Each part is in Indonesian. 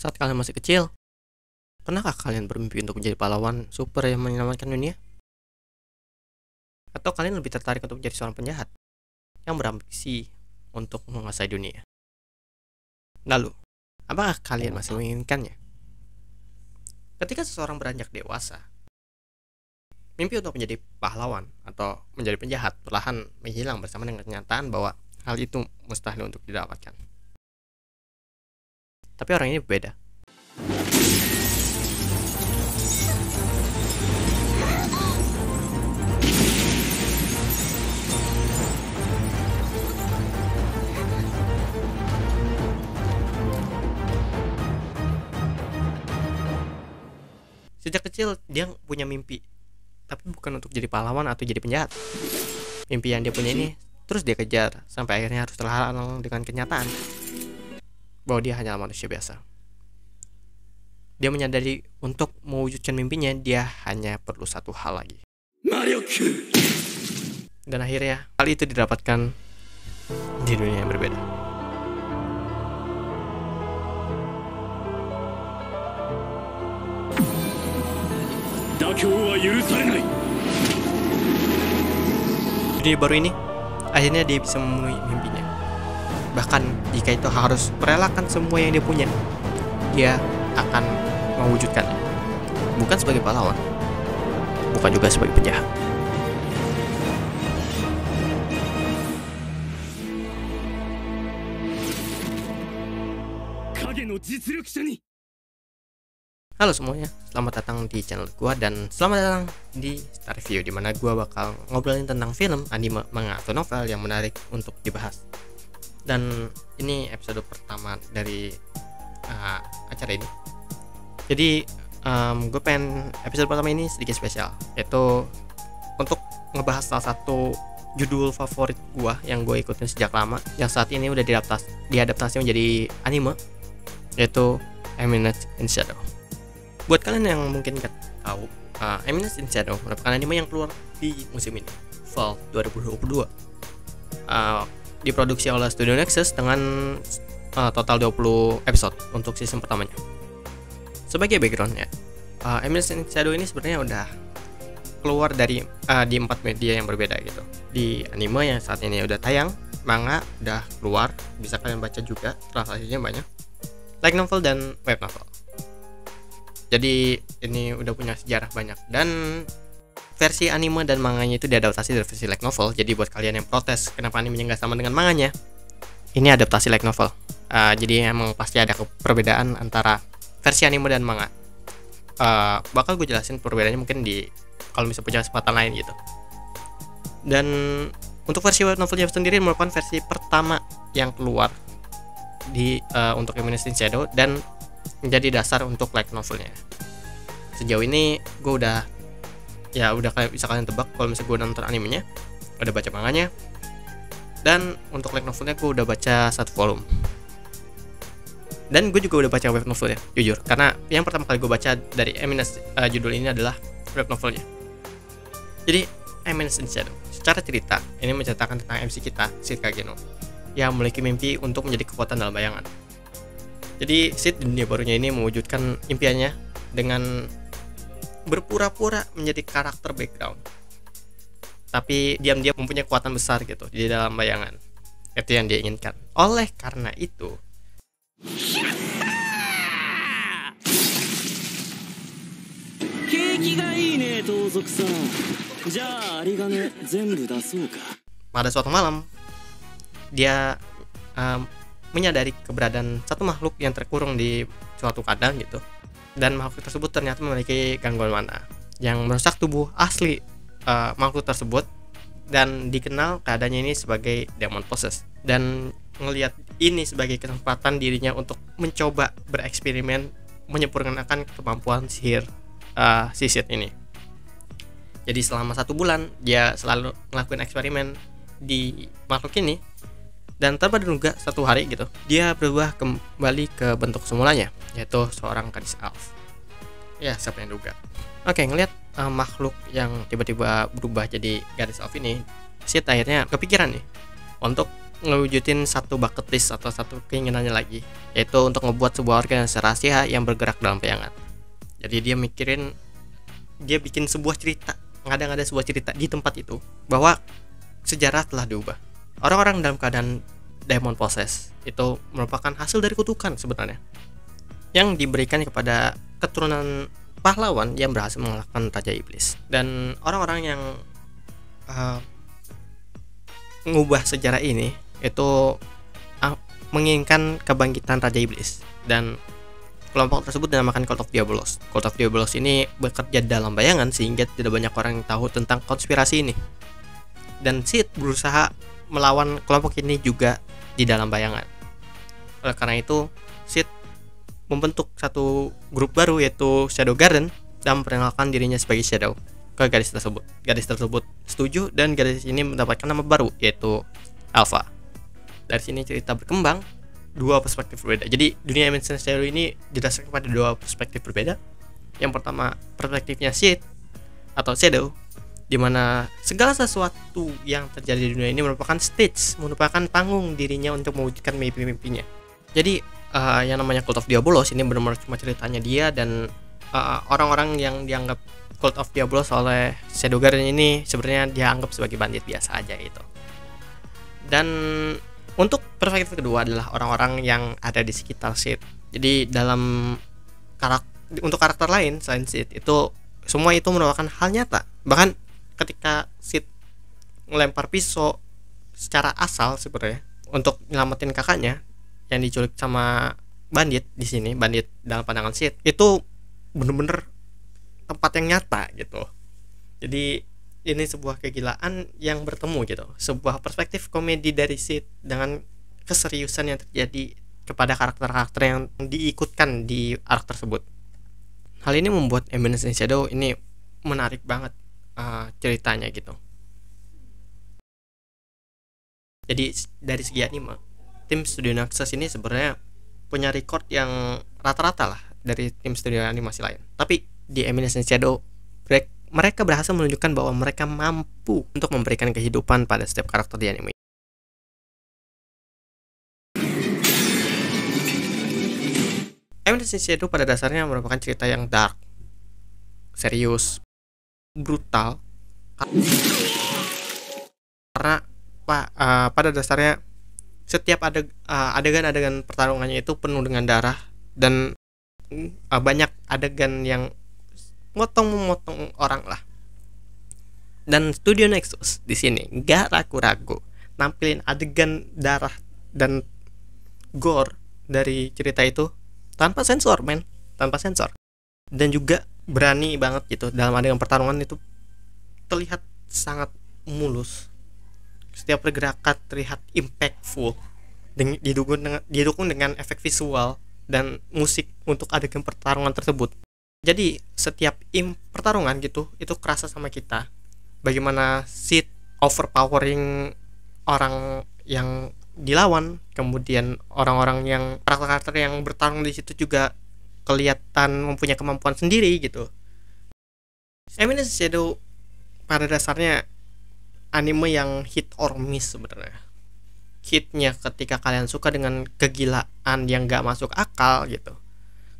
Saat kalian masih kecil, pernahkah kalian bermimpi untuk menjadi pahlawan super yang menyelamatkan dunia? Atau kalian lebih tertarik untuk menjadi seorang penjahat yang berambisi untuk menguasai dunia? Lalu, apakah kalian masih menginginkannya? Ketika seseorang beranjak dewasa, mimpi untuk menjadi pahlawan atau menjadi penjahat perlahan menghilang bersama dengan kenyataan bahwa hal itu mustahil untuk didapatkan. Tapi orang ini berbeda. Sejak kecil dia punya mimpi, tapi bukan untuk jadi pahlawan atau jadi penjahat. Mimpi yang dia punya ini terus dia kejar sampai akhirnya harus terhalang dengan kenyataan bahwa dia hanyalah manusia biasa. Dia menyadari untuk mewujudkan mimpinya dia hanya perlu satu hal lagi. Dan akhirnya hal itu didapatkan di dunia yang berbeda. Di dunia baru ini, akhirnya dia bisa memenuhi mimpinya. Bahkan jika itu harus merelakan semua yang dia punya, dia akan mewujudkannya. Bukan sebagai pahlawan, bukan juga sebagai penjahat. Halo semuanya, selamat datang di channel gua dan selamat datang di Star Review, dimana gua bakal ngobrolin tentang film, anime, manga, atau novel yang menarik untuk dibahas. Dan ini episode pertama dari acara ini. Jadi gue pengen episode pertama ini sedikit spesial, yaitu untuk ngebahas salah satu judul favorit gua yang gue ikutin sejak lama, yang saat ini udah diadaptasi menjadi anime, yaitu Eminence in Shadow. Buat kalian yang mungkin gak tahu, Eminence in Shadow merupakan anime yang keluar di musim ini, Fall 2022. Diproduksi oleh Studio Nexus dengan total 20 episode untuk season pertamanya. Sebagai backgroundnya, Eminence in Shadow ini sebenarnya udah keluar dari di 4 media yang berbeda gitu. Di anime yang saat ini udah tayang, manga udah keluar, bisa kalian baca juga, translasinya banyak, light novel dan web novel. Jadi ini udah punya sejarah banyak, dan versi anime dan manganya itu diadaptasi dari versi light novel. Jadi buat kalian yang protes kenapa animenya nggak sama dengan manganya, ini adaptasi light novel. Jadi emang pasti ada perbedaan antara versi anime dan manga. Bakal gue jelasin perbedaannya mungkin di kalau misalnya punya kesempatan lain gitu. Dan untuk versi web novelnya sendiri merupakan versi pertama yang keluar di untuk Eminence in Shadow dan menjadi dasar untuk light novelnya. Sejauh ini gue udah kalian bisa kalian tebak kalau misalnya gue nonton animenya, udah baca manganya, dan untuk light novelnya gue udah baca 1 volume. Dan gue juga udah baca web novelnya, jujur, karena yang pertama kali gue baca dari Eminence judul ini adalah web novelnya. Jadi Eminence in Shadow secara cerita ini menceritakan tentang MC kita, Sid Kageno, yang memiliki mimpi untuk menjadi kekuatan dalam bayangan. Jadi Sid di dunia barunya ini mewujudkan impiannya dengan berpura-pura menjadi karakter background, tapi diam-diam mempunyai kekuatan besar gitu di dalam bayangan. Itu yang dia inginkan. Oleh karena itu, pada suatu malam dia menyadari keberadaan satu makhluk yang terkurung di suatu kandang gitu, dan makhluk tersebut ternyata memiliki gangguan mana yang merusak tubuh asli makhluk tersebut, dan dikenal keadaannya ini sebagai demon possessed, dan melihat ini sebagai kesempatan dirinya untuk mencoba bereksperimen menyempurnakan kemampuan sihir si Sid ini. Jadi selama 1 bulan dia selalu ngelakuin eksperimen di makhluk ini, dan tanpa diduga satu hari gitu dia berubah kembali ke bentuk semulanya, yaitu seorang gadis elf. Ya, siapa yang duga. Oke, ngelihat makhluk yang tiba-tiba berubah jadi gadis elf ini, Sid akhirnya kepikiran nih untuk ngewujudin satu bucket list atau satu keinginannya lagi, yaitu untuk ngebuat sebuah organisasi rahasia yang bergerak dalam bayangan. Jadi dia bikin sebuah cerita, ngada-ngada sebuah cerita di tempat itu, bahwa sejarah telah diubah. Orang-orang dalam keadaan demon possess itu merupakan hasil dari kutukan sebenarnya, yang diberikan kepada keturunan pahlawan yang berhasil mengalahkan Raja Iblis. Dan orang-orang yang mengubah sejarah ini itu menginginkan kebangkitan Raja Iblis, dan kelompok tersebut dinamakan Cult of Diabolos. Cult of Diabolos ini bekerja dalam bayangan sehingga tidak banyak orang yang tahu tentang konspirasi ini. Dan Sid berusaha melawan kelompok ini juga di dalam bayangan. Oleh karena itu, Sid membentuk satu grup baru, yaitu Shadow Garden, dan memperkenalkan dirinya sebagai Shadow ke gadis tersebut. Gadis tersebut setuju, dan gadis ini mendapatkan nama baru, yaitu Alpha. Dari sini cerita berkembang dua perspektif berbeda. Jadi dunia Emerald Shadow ini didasarkan pada dua perspektif berbeda. Yang pertama, perspektifnya Sid atau Shadow, di mana segala sesuatu yang terjadi di dunia ini merupakan stage, merupakan panggung dirinya untuk mewujudkan mimpi-mimpinya. Jadi yang namanya Cult of Diabolos ini benar-benar cuma ceritanya dia dan orang-orang yang dianggap Cult of Diabolos oleh Shadow Garden ini sebenarnya dia anggap sebagai bandit biasa aja gitu. Dan untuk perspektif kedua adalah orang-orang yang ada di sekitar Sid. Jadi untuk karakter lain selain Sid itu semua itu merupakan hal nyata. Bahkan ketika Sid ngelempar pisau secara asal sebenarnya untuk nyelamatin kakaknya yang diculik sama bandit di sini, bandit dalam pandangan Sid, itu bener-bener tempat yang nyata gitu. Jadi ini sebuah kegilaan yang bertemu gitu, sebuah perspektif komedi dari Sid dengan keseriusan yang terjadi kepada karakter-karakter yang diikutkan di arc tersebut. Hal ini membuat Emerald Shadow ini menarik banget ceritanya gitu. Jadi dari segi anime, tim studio Naxos ini sebenarnya punya record yang rata-rata lah dari tim studio animasi lain. Tapi di Emerald Shadow mereka berhasil menunjukkan bahwa mereka mampu untuk memberikan kehidupan pada setiap karakter di anime. Emerald Shadow pada dasarnya merupakan cerita yang dark, serius, brutal, karena pada dasarnya setiap adegan-adegan pertarungannya itu penuh dengan darah dan banyak adegan yang memotong orang lah. Dan Studio Nexus di sini nggak ragu-ragu nampilin adegan darah dan gore dari cerita itu tanpa sensor, tanpa sensor. Dan juga berani banget gitu dalam adegan pertarungan itu terlihat sangat mulus. Setiap pergerakan terlihat impactful, didukung dengan efek visual dan musik untuk adegan pertarungan tersebut. Jadi setiap pertarungan gitu itu kerasa sama kita. Bagaimana Sid overpowering orang yang dilawan, kemudian orang-orang yang karakter-karakter yang bertarung di situ juga kelihatan mempunyai kemampuan sendiri gitu. Emerald Shadow pada dasarnya anime yang hit or miss sebenarnya. Hitnya ketika kalian suka dengan kegilaan yang gak masuk akal gitu,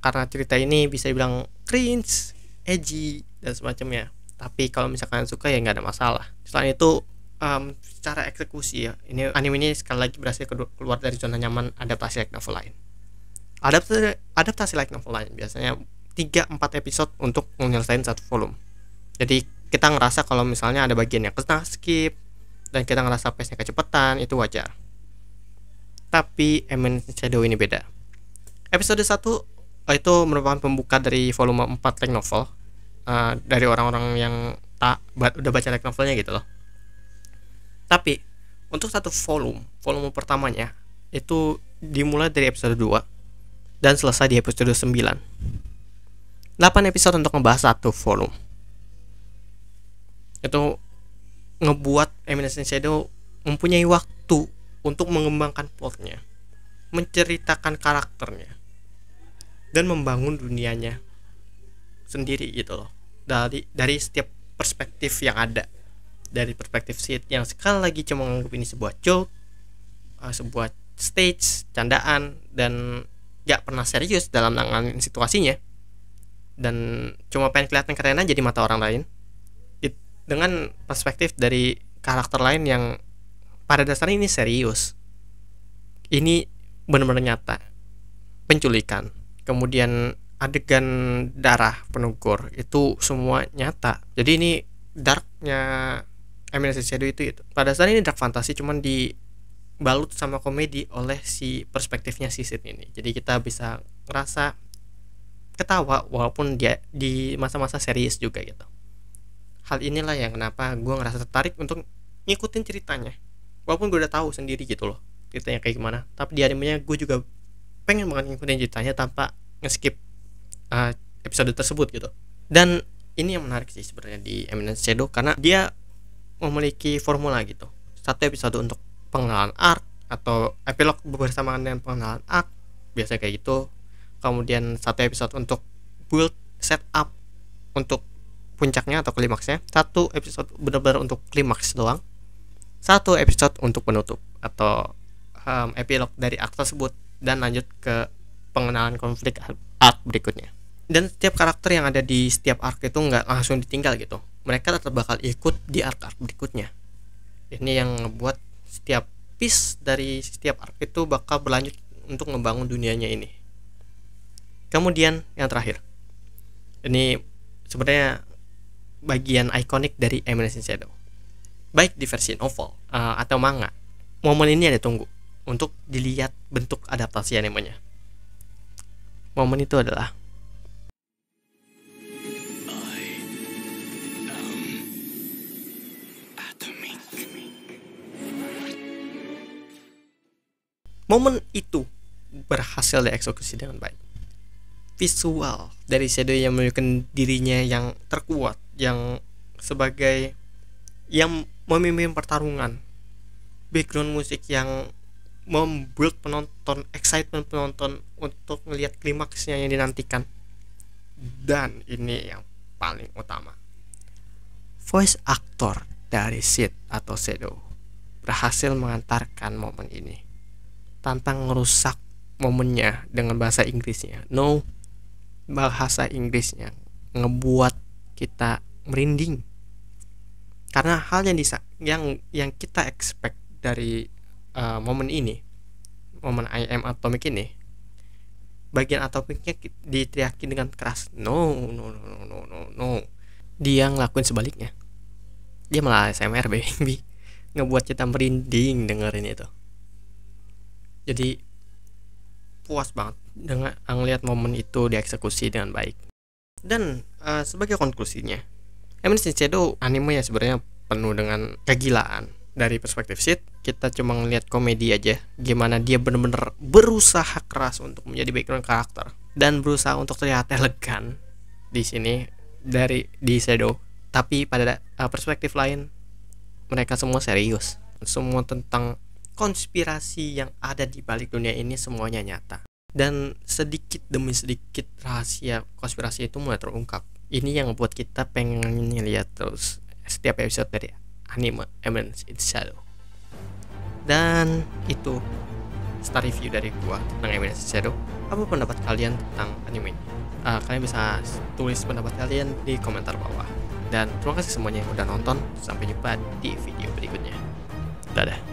karena cerita ini bisa dibilang cringe, edgy dan semacamnya. Tapi kalau misalkan suka ya nggak ada masalah. Selain itu secara eksekusi ya, ini anime ini sekali lagi berhasil keluar dari zona nyaman adaptasi light novel lain. Adaptasi light novel lain biasanya 3-4 episode untuk menyelesaikan satu volume. Jadi kita ngerasa kalau misalnya ada bagian yang kena skip dan kita ngerasa pace-nya kecepatan, itu wajar. Tapi Emerald Shadow ini beda. Episode 1 itu merupakan pembuka dari volume 4 light novel, dari orang-orang yang udah baca light novelnya gitu loh. Tapi untuk satu volume pertamanya itu dimulai dari episode 2 dan selesai di episode 9. 8 episode untuk ngebahas satu volume. Itu ngebuat Emerald Shadow mempunyai waktu untuk mengembangkan plotnya, menceritakan karakternya, dan membangun dunianya sendiri gitu loh. Dari setiap perspektif yang ada. Dari perspektif Sid yang sekali lagi cuma menganggap ini sebuah joke, sebuah stage candaan dan gak pernah serius dalam nanganin situasinya, dan cuma pengen kelihatan keren aja di mata orang lain dengan perspektif dari karakter lain yang pada dasarnya ini serius. Ini benar-benar nyata. Penculikan, kemudian adegan darah penugur, itu semua nyata. Jadi ini darknya Eminence Shadow itu. Pada dasarnya ini dark fantasy, cuman dibalut sama komedi oleh si perspektifnya si Sid ini. Jadi kita bisa ngerasa ketawa walaupun dia di masa-masa serius juga gitu. Hal inilah yang kenapa gue ngerasa tertarik untuk ngikutin ceritanya, walaupun gue udah tahu sendiri gitu loh ceritanya kayak gimana. Tapi di animenya gue juga pengen banget ngikutin ceritanya tanpa nge-skip episode tersebut gitu. Dan ini yang menarik sih sebenarnya di Eminence Shadow, karena dia memiliki formula gitu. Satu episode untuk pengenalan arc atau epilog bersamaan dengan pengenalan arc, biasa kayak gitu. Kemudian satu episode untuk build setup untuk puncaknya atau klimaksnya, satu episode benar-benar untuk klimaks doang, satu episode untuk penutup atau epilog dari arc tersebut, dan lanjut ke pengenalan konflik arc berikutnya. Dan setiap karakter yang ada di setiap arc itu nggak langsung ditinggal gitu, mereka tetap bakal ikut di arc berikutnya. Ini yang ngebuat setiap piece dari setiap arc itu bakal berlanjut untuk ngebangun dunianya ini. Kemudian yang terakhir, ini sebenarnya bagian ikonik dari Eminence Shadow, baik di versi novel atau manga. Momen ini ada tunggu untuk dilihat bentuk adaptasi animenya. Momen itu adalah momen itu berhasil dieksekusi dengan baik. Visual dari Shadow yang menunjukkan dirinya yang terkuat, yang sebagai yang memimpin pertarungan, background musik yang membuat penonton, excitement penonton untuk melihat klimaksnya yang dinantikan. Dan ini yang paling utama, voice actor dari Sid atau Shadow berhasil mengantarkan momen ini tanpa ngerusak momennya dengan bahasa Inggrisnya. No, bahasa Inggrisnya ngebuat kita merinding, karena hal yang kita expect dari momen ini, momen I am atomic ini, bagian atomiknya diteriakin dengan keras. No, dia ngelakuin sebaliknya, dia malah ASMR baby, ngebuat kita merinding dengerin itu. Jadi puas banget dengan ngeliat momen itu dieksekusi dengan baik. Dan sebagai konklusinya, Eminence Shadow anime ya sebenarnya penuh dengan kegilaan. Dari perspektif Sid, kita cuma ngeliat komedi aja, gimana dia bener-bener berusaha keras untuk menjadi background karakter dan berusaha untuk terlihat elegan di sini di Shadow. Tapi pada perspektif lain, mereka semua serius. Semua tentang konspirasi yang ada di balik dunia ini semuanya nyata. Dan sedikit demi sedikit rahasia konspirasi itu mulai terungkap. Ini yang membuat kita pengen lihat terus setiap episode dari anime Eminence Shadow. Dan itu star review dari gua tentang Eminence Shadow. Apa pendapat kalian tentang anime ini? Kalian bisa tulis pendapat kalian di komentar bawah. Dan terima kasih semuanya yang udah nonton. Sampai jumpa di video berikutnya. Dadah.